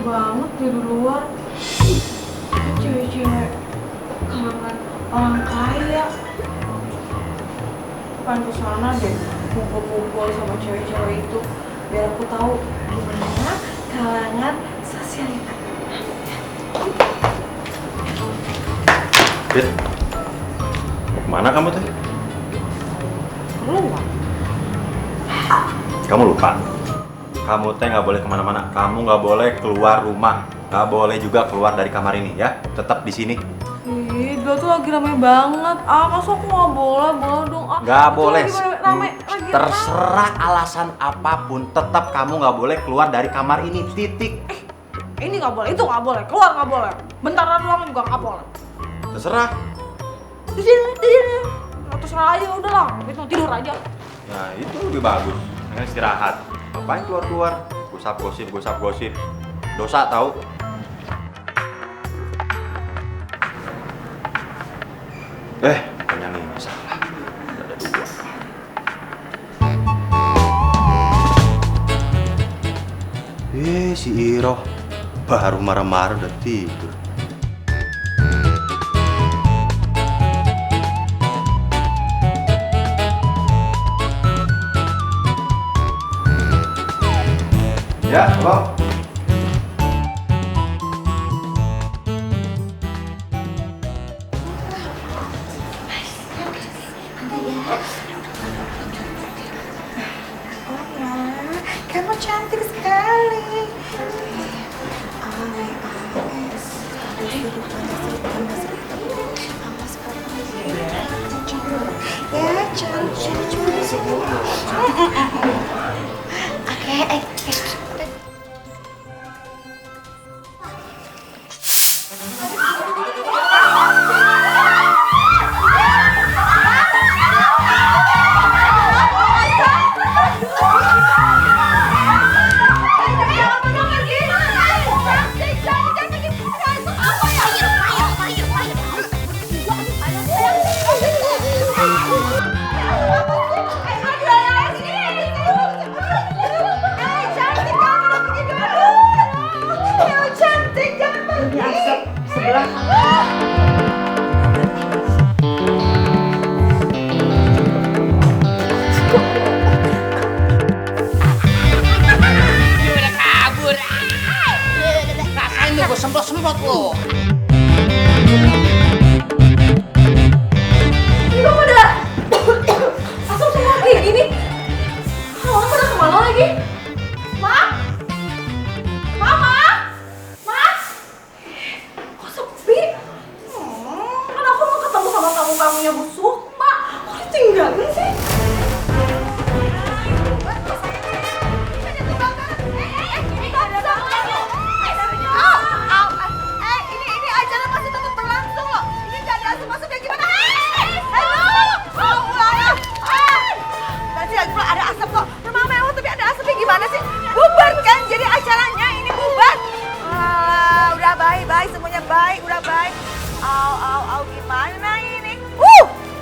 banget di luar. Cewek-cewek kalangan orang kaya. Pengen kesana deh, kumpul-kumpul sama cewek-cewek itu biar aku tahu gimana kalangan sosialita. Dit, mau kemana kamu teh? Keluar. Kamu lupa? Kamu teh nggak boleh kemana-mana. Kamu nggak boleh keluar rumah. Nggak boleh juga keluar dari kamar ini ya. Tetap di sini. Ih, dia tuh lagi rame banget. Masa aku nggak boleh? Boleh dong. Nggak itu boleh. lagi rame, lagi Terserah alasan apapun, tetap kamu nggak boleh keluar dari kamar ini. Titik. Ini nggak boleh, itu nggak boleh, keluar nggak boleh. Bentaran doang juga nggak boleh. Terserah. Di sini. Terserah aja, udah lah. Kita tidur aja. Nah itu lebih bagus. Pengen istirahat. Ngapain keluar-keluar? Gosip. Dosa tahu? Yang ini salah. Ada dua. Si Iroh baru marah-marah udah tidur. Ya, Bang. Kamu cantik sekali. Ya, cari. Oke, semprot lo. Ini kok pada asal semua kayak gini? Orang pada kemana lagi? Mama? Kok sepi? Kan aku mau ketemu sama tamu-tamunya Bu Sukma. Kok ditinggalin sih? Gimana ini?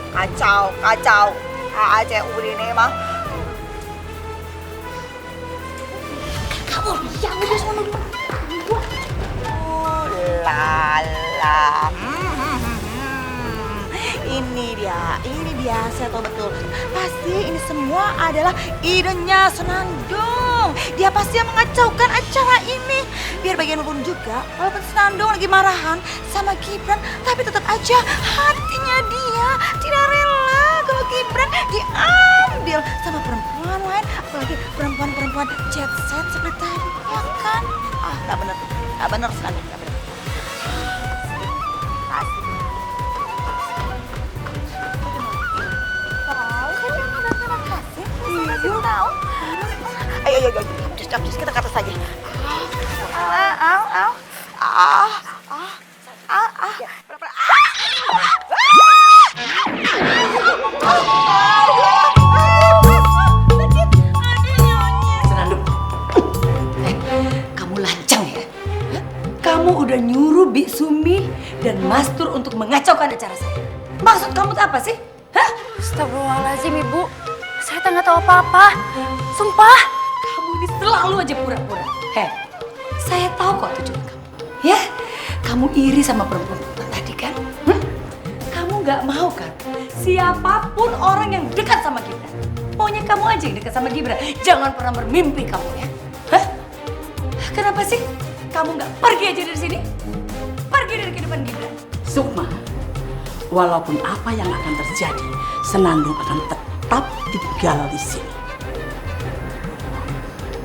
Kacau. Aceh ini mah. Kamu yang udah sama dua. Lala. Ini dia, saya tahu betul. Pasti ini semua adalah idenya Senandung. Dia pasti yang mengacaukan acara ini. Biar bagaimanapun juga, walaupun Senandung lagi marahan sama Gibran, tapi tetap aja hatinya dia tidak rela kalau Gibran diambil sama perempuan lain, apalagi perempuan jet set seperti tadi, ya kan? Nggak bener Senandung, nggak bener. Tahu? Ayo, just kita ke atas aja. Senandung. Kamu lancang ya? Kamu udah nyuruh Bi Sumi dan Mas Tur untuk mengacaukan acara saya. Maksud kamu tuh apa sih? Hah? Astagfirullahaladzim, Ibu. Saya tak nggak tahu apa-apa. Sumpah. Kamu ini selalu aja pura-pura. Saya tahu kok tujuan kamu. Ya, kamu iri sama perempuan tadi kan? Kamu nggak mau kan? Siapapun orang yang dekat sama Gibran, maunya kamu aja yang dekat sama Gibran. Jangan pernah bermimpi kamu ya. Hah? Kenapa sih kamu nggak pergi aja dari sini? Pergi dari kehidupan Gibran. Sukma, walaupun apa yang akan terjadi, Senandung akan tetap tinggal di sini.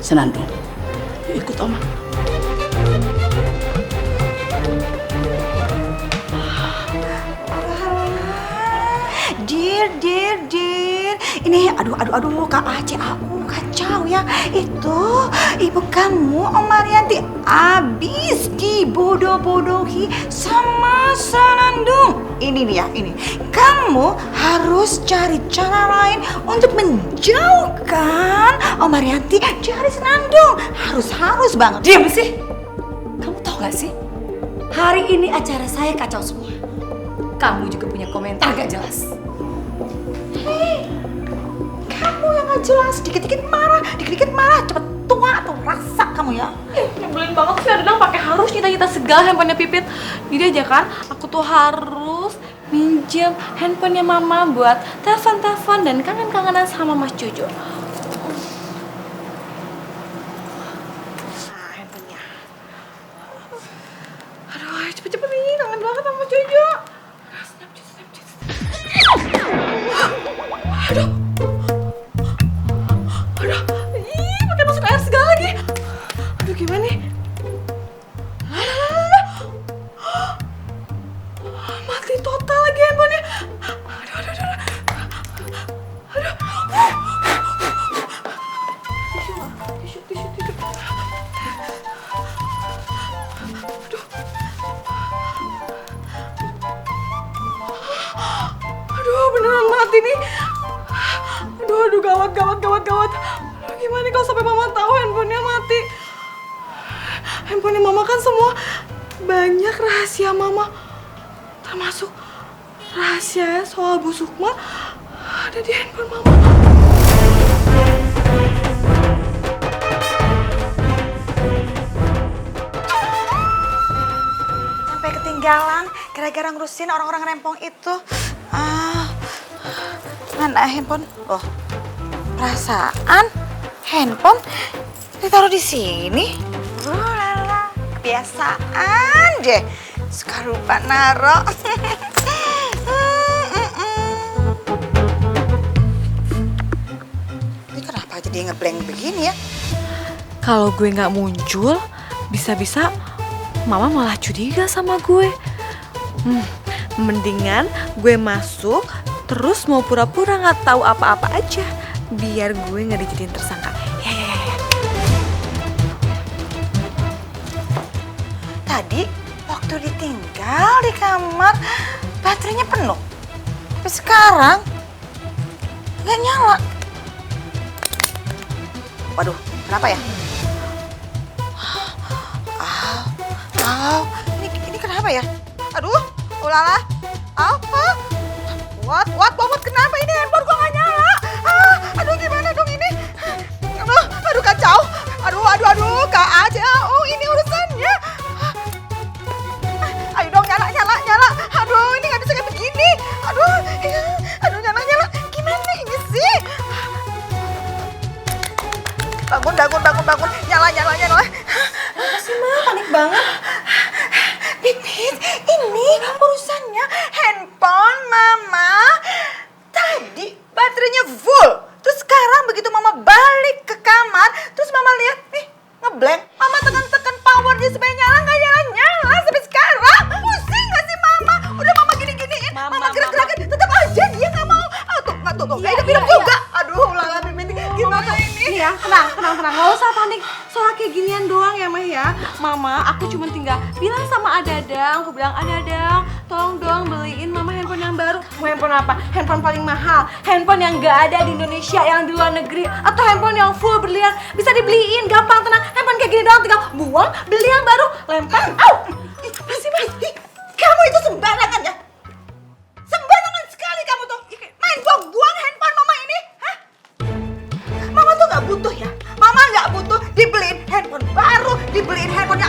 Senandung, yuk ikut Oma. Dir. Ini aduh Kak Aceh, aku kacau ya. Itu ibu kamu Om Marianti abis dibodoh-bodohi sama Senandung. Ini nih ya, ini. Kamu harus cari cara lain untuk menjauhkan Om Marianti dari Senandung. Harus banget. Diam sih. Kamu tahu gak sih? Hari ini acara saya kacau semua. Kamu juga punya komentar gak jelas. Kamu yang gak jelas, dikit-dikit marah, cepet tua tuh rasa kamu ya. Nyebelin banget sih Adang pakai harus nyita-nyita segala handphonenya Pipit. Jadi aja kan, aku tuh harus minjem handphonenya Mama buat telepon-telepon dan kangen-kangenan sama Mas Jojo. Nah, handphonenya. Aduh, cepet-cepet nih, kangen banget sama Mas Jojo. Snapchat. Aduh, pakai masuk air segala lagi. Aduh, gimana nih? Mati total lagi handphonenya. Aduh. Tisu. Aduh, beneran mati nih. Aduh, gawat. Aduh, gimana kalau sampai Mama tahu handphonenya mati? Handphonenya Mama kan semua banyak rahasia Mama. Termasuk rahasia soal Bu Sukma ada di handphone Mama. Sampai ketinggalan gara-gara ngurusin orang-orang rempong itu. Mana handphone? Oh, perasaan handphone ditaruh di sini. Kebiasaan deh. Suka lupa naro. Ini kenapa jadi ngeblank begini ya? Kalau gue nggak muncul, bisa-bisa Mama malah curiga sama gue. Mendingan gue masuk, terus mau pura-pura nggak tahu apa-apa aja, biar gue nggak dijadiin tersangka. Ya. Tadi waktu ditinggal di kamar baterainya penuh, tapi sekarang nggak nyala. Waduh, kenapa ya? Ini kenapa ya? Aduh, ulala, apa? What, kenapa ini handphone gua nggak nyala? Aduh, gimana dong ini? Aduh, kacau. Aduh, Kak Aceh, oh ini urusannya. Ayo dong, nyala. Aduh, ini nggak bisa kayak begini. Aduh, nyala. Gimana ini sih? Bangun. Nyala. Apa sih, Ma? Panik banget. Pipit, ini urusannya handphone Mama. Tadi baterainya full. Terus sekarang begitu Mama balik ke kamar, terus Mama lihat, nih, ngeblank. Mama tekan power dia supaya nyala, nggak nyala sampai sekarang. Pusing nggak sih Mama? Udah Mama gini-giniin, Mama gerak-gerakin, tetap aja dia nggak mau. Tuh, hidup juga. Aduh, lala Pipit, gimana ini? Nih ya, tenang. Nggak usah panik. Soal kayak ginian doang ya, Mah ya. Mama, aku cuma tinggal bilang sama Adadang. Aku bilang, Adadang, tolong dong beliin Mama handphone yang baru. Mau handphone apa? Handphone paling mahal. Handphone yang nggak ada di Indonesia, yang di luar negeri. Atau handphone yang full berlian. Bisa dibeliin, gampang, tenang. Handphone kayak gini doang, tinggal buang, beli yang baru, lempar. Apa sih, Mah? Kamu itu sembarangan ya? Sembarangan sekali kamu tuh. Main buang handphone Mama ini, hah? Mama tuh nggak butuh ya. Mama nggak butuh dibeliin handphone baru, dibeliin handphone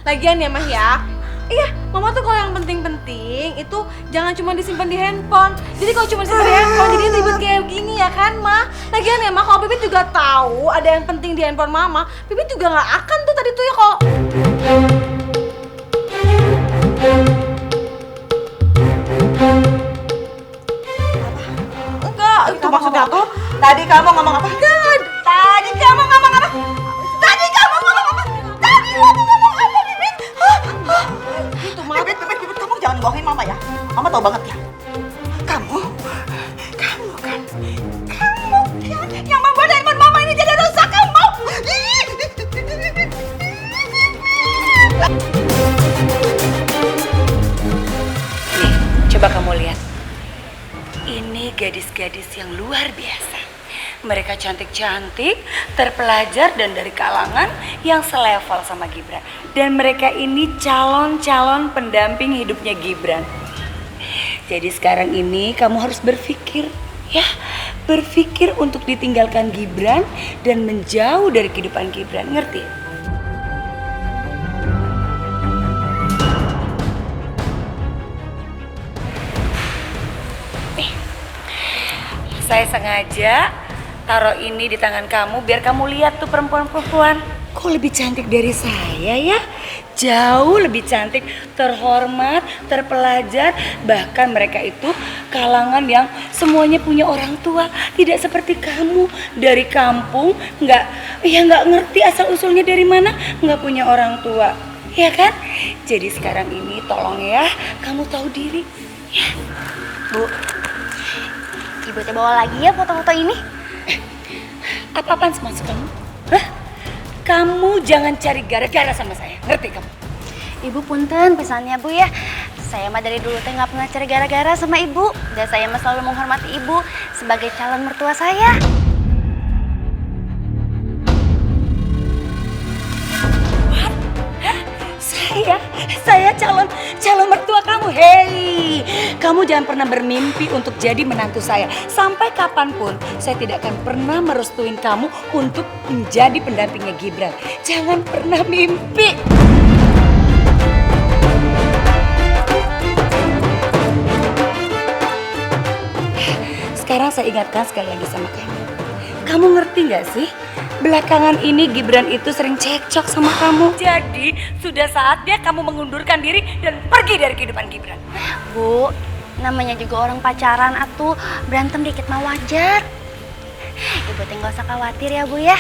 Lagian ya Mah ya. Iya, mama tuh kalau yang penting-penting itu jangan cuma disimpan di handphone. Jadi kalau cuma disimpan di handphone jadi ribet kayak gini ya kan, Ma? Lagian ya, Ma, kalau Pipit juga tahu ada yang penting di handphone mama, Pipit juga nggak akan tuh tadi tuh ya kalau Enggak, itu maksudnya tuh tadi kamu ngomong apa? Enggak, tadi kamu ngomong apa? Tadi kamu ngomong apa? Tadi kamu ngomong apa, Bibit? gitu, Ma. Bibit, kamu jangan bohongin mama ya. Mama tahu banget ya. Kamu kan yang membuat handphone mama ini jadi rusak, kamu. Nih, coba kamu lihat. Ini gadis-gadis yang luar biasa. Mereka cantik-cantik, terpelajar dan dari kalangan yang selevel sama Gibran. Dan mereka ini calon-calon pendamping hidupnya Gibran. Jadi sekarang ini kamu harus berpikir, ya, berpikir untuk ditinggalkan Gibran dan menjauh dari kehidupan Gibran, ngerti? Saya sengaja taruh ini di tangan kamu biar kamu lihat tuh perempuan-perempuan. Kok lebih cantik dari saya ya? Jauh lebih cantik, terhormat, terpelajar. Bahkan mereka itu kalangan yang semuanya punya orang tua. Tidak seperti kamu dari kampung, nggak ngerti asal usulnya dari mana, nggak punya orang tua. Ya kan? Jadi sekarang ini tolong ya, kamu tahu diri. Ya. Bu, Ibu teh bawa lagi ya foto-foto ini? Apa-apaan maksud kamu? Hah? Kamu jangan cari gara-gara sama saya, ngerti kamu? Ibu punten pesannya Bu ya. Saya mah dari dulu teh nggak pernah cari gara-gara sama Ibu. Dan saya mah selalu menghormati Ibu sebagai calon mertua saya. Saya calon mertua kamu. Hei, kamu jangan pernah bermimpi untuk jadi menantu saya. Sampai kapanpun saya tidak akan pernah merestuin kamu untuk menjadi pendampingnya Gibran. Jangan pernah mimpi. Sekarang saya ingatkan sekali lagi sama kamu. Kamu ngerti gak sih? Belakangan ini Gibran itu sering cekcok sama kamu. Jadi sudah saatnya kamu mengundurkan diri dan pergi dari kehidupan Gibran. Bu, namanya juga orang pacaran atuh, berantem dikit mah wajar. Ibu teh nggak usah khawatir ya Bu ya.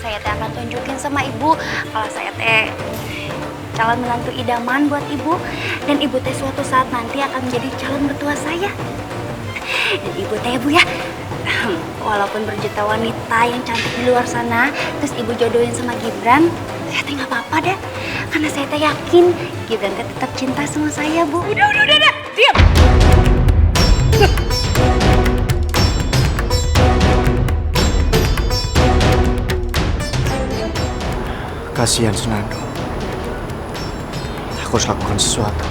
Saya teh akan tunjukin sama Ibu kalau saya teh calon menantu idaman buat Ibu. Dan Ibu teh suatu saat nanti akan menjadi calon mertua saya. Dan Ibu teh Bu ya, walaupun berjuta wanita yang cantik di luar sana, terus Ibu jodohin sama Gibran, saya teh nggak apa-apa deh. Karena saya teh yakin Gibran teh tetap cinta sama saya, Bu. Udah, diam. Kasihan Sunando. Aku harus lakukan sesuatu.